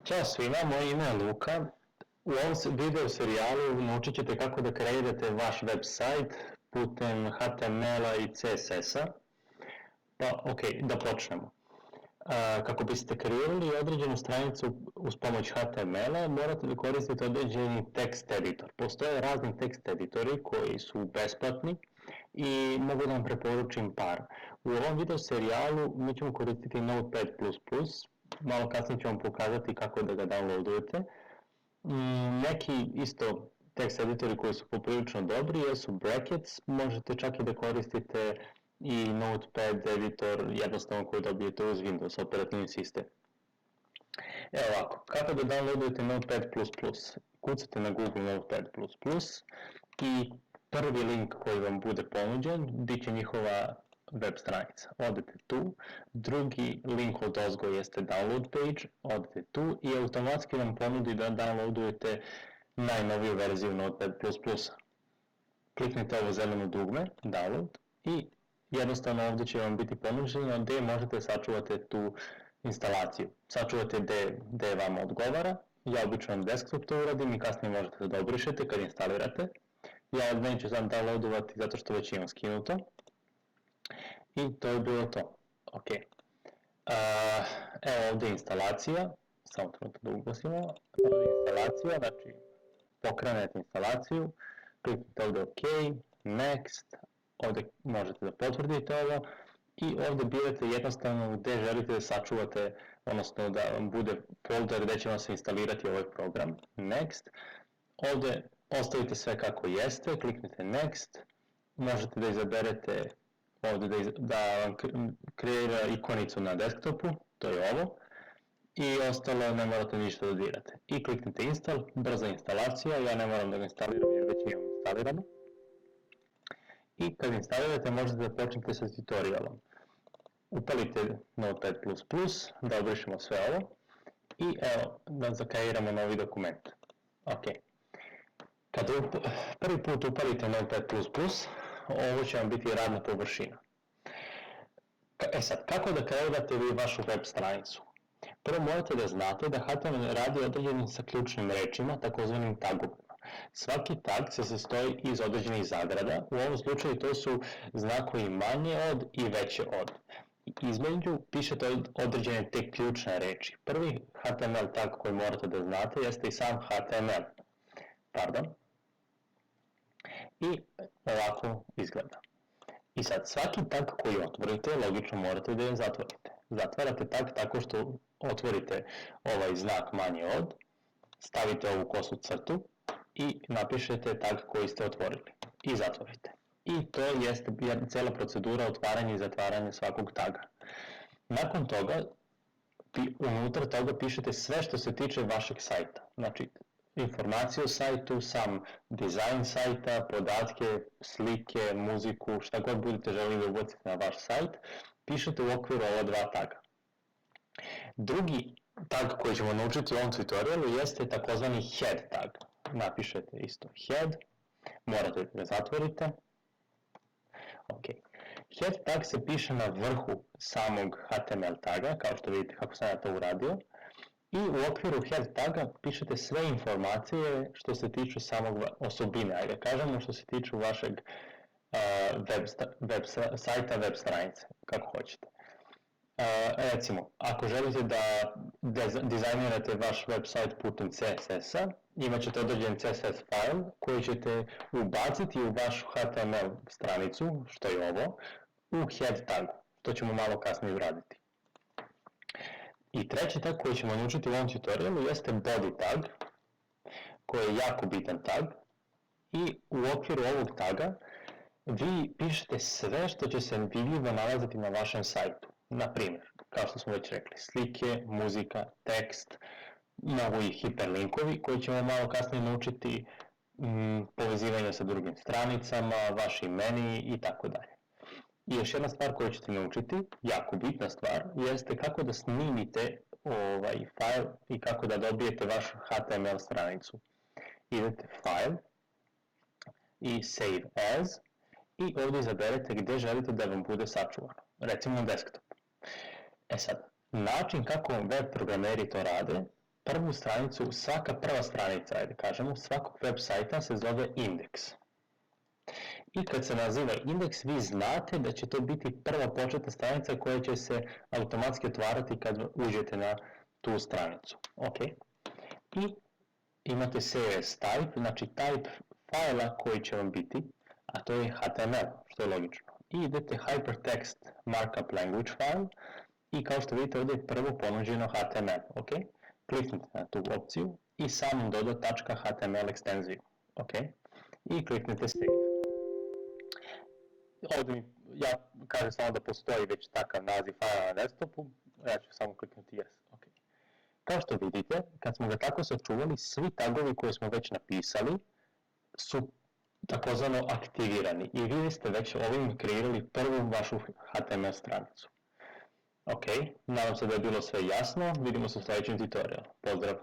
Ćao svima, moje ime je Luka. U ovom video serijalu naučit ćete kako da kreirate vaš web sajt putem HTML-a i CSS-a. Pa, ok, da počnemo. Kako biste kreirali određenu stranicu uz pomoć HTML-a, morate da koristite određeni tekst editor. Postoje razni tekst editori koji su besplatni i mogu da vam preporučim par. U ovom video serijalu mi ćemo koristiti Notepad++, malo kasnije ću vam pokazati kako da ga downloadujete. Neki isto tekst editori koji su poprilično dobri jesu Brackets, možete čak i da koristite i Notepad editor jednostavno koji dobijete uz Windows operativni sistem. Evo ovako, kako da downloadujete Notepad++? Kucate na Google Notepad++ i prvi link koji vam bude ponuđen bit će njihova web stranica. Odete tu, drugi link od ozgo jeste download page, odete tu i automatski vam ponudi da downloadujete najnoviju verziju Notepad++. Kliknite ovo zeleno dugme, download, i jednostavno ovdje će vam biti ponuđeno gdje možete sačuvati tu instalaciju. Sačuvate gdje vam odgovara, ja obično na desktop to uradim i kasnije možete da obrišete kad instalirate. Ja neću sam downloadovati zato što već imam skinuto. I to je bilo to. Ok. Evo ovdje je instalacija, samo trenutno da uglasimo. Ovdje je instalacija, znači pokrenete instalaciju, kliknite ovdje OK, Next, ovdje možete da potvrdite ovo i ovdje birate jednostavno gdje želite da sačuvate, odnosno da vam bude folder gdje će vam se instalirati ovaj program. Next. Ovdje ostavite sve kako jeste, kliknite Next, možete da izaberete ovdje da vam kreira ikonicu na desktopu, to je ovo, i ostalo ne morate ništa da dirate. I kliknite Install, brza instalacija, ja ne moram da ga instaliram jer već imam instalirano. I kad instalirate možete da počnete sa tutorialom. Upalite Notepad++, da obrišemo sve ovo i evo da zakreiramo novi dokument. Ok. Kad prvi put upalite Notepad++, ovo će vam biti radna površina. E sad, kako da kreirate vi vašu web stranicu? Prvo morate da znate da HTML radi određenim sa ključnim rečima, takozvanim tagovima. Svaki tag se sastoji iz određenih zagrada, u ovom slučaju to su znakovi manje od i veće od. Između pišete određene te ključne reči. Prvi HTML tag koji morate da znate jeste i sam HTML. I ovako izgleda. I sad svaki tag koji otvorite, logično morate da je zatvorite. Zatvarate tag tako što otvorite ovaj znak manje od, stavite ovu kosu crtu i napišete tag koji ste otvorili i zatvorite. I to jeste cijela procedura otvaranja i zatvaranja svakog taga. Nakon toga, unutar toga pišete sve što se tiče vašeg sajta. Znači, informacije o sajtu, sam dizajn sajta, podatke, slike, muziku, šta god budete želeli da ubacite na vaš sajt, pišete u okviru ova dva taga. Drugi tag koji ćemo naučiti u ovom tutorialu jeste takozvani head tag. Napišete isto head, morate da ga zatvorite. Ok. Head tag se piše na vrhu samog HTML taga, kao što vidite kako sam ja to uradio. I u okviru head taga pišete sve informacije što se tiču samog osobine, ajde kažemo što se tiču vašeg sajta, web stranice, kako hoćete. Recimo, ako želite da dizajnirate vaš web sajt putem CSS-a, imat ćete određen CSS file koji ćete ubaciti u vašu HTML stranicu, što je ovo, u head tagu. To ćemo malo kasnije uraditi. I treći tag koji ćemo naučiti u ovom tutorialu jeste body tag, koji je jako bitan tag i u okviru ovog taga vi pišete sve što će se vidljivo nalaziti na vašem sajtu. Na primjer, kao što smo već rekli, slike, muzika, tekst, mogu i hiperlinkovi koji ćemo malo kasnije naučiti, povezivanje sa drugim stranicama, vaši meni i tako dalje. I još jedna stvar koju ćete naučiti, jako bitna stvar, jeste kako da snimite ovaj file i kako da dobijete vašu HTML stranicu. Idete File i Save As i ovdje izaberete gdje želite da vam bude sačuvano, recimo desktop. E sad, način kako web programeri to rade prvu stranicu, svaka prva stranica, ajde kažemo, svakog web sajta se zove indeks. I kad se naziva indeks, vi znate da će to biti prva početna stranica koja će se automatski otvarati kad uđete na tu stranicu. Ok. I imate CSS type, znači type fajla koji će vam biti, a to je HTML, što je logično. I idete Hypertext Markup Language file i kao što vidite ovdje je prvo ponuđeno HTML. Ok. Kliknite na tu opciju i samo doda .html ekstenziju. Ok. I kliknite Save. Ovdje ja kažem samo da postoji već takav naziv fajla na desktopu, ja ću samo kliknuti Yes. Okay. Kao što vidite, kad smo ga tako sačuvali, svi tagovi koje smo već napisali su takozvano aktivirani i vi ste već ovim kreirali prvu vašu HTML stranicu. Ok, nadam se da je bilo sve jasno, vidimo se u sljedećem tutorialu. Pozdrav!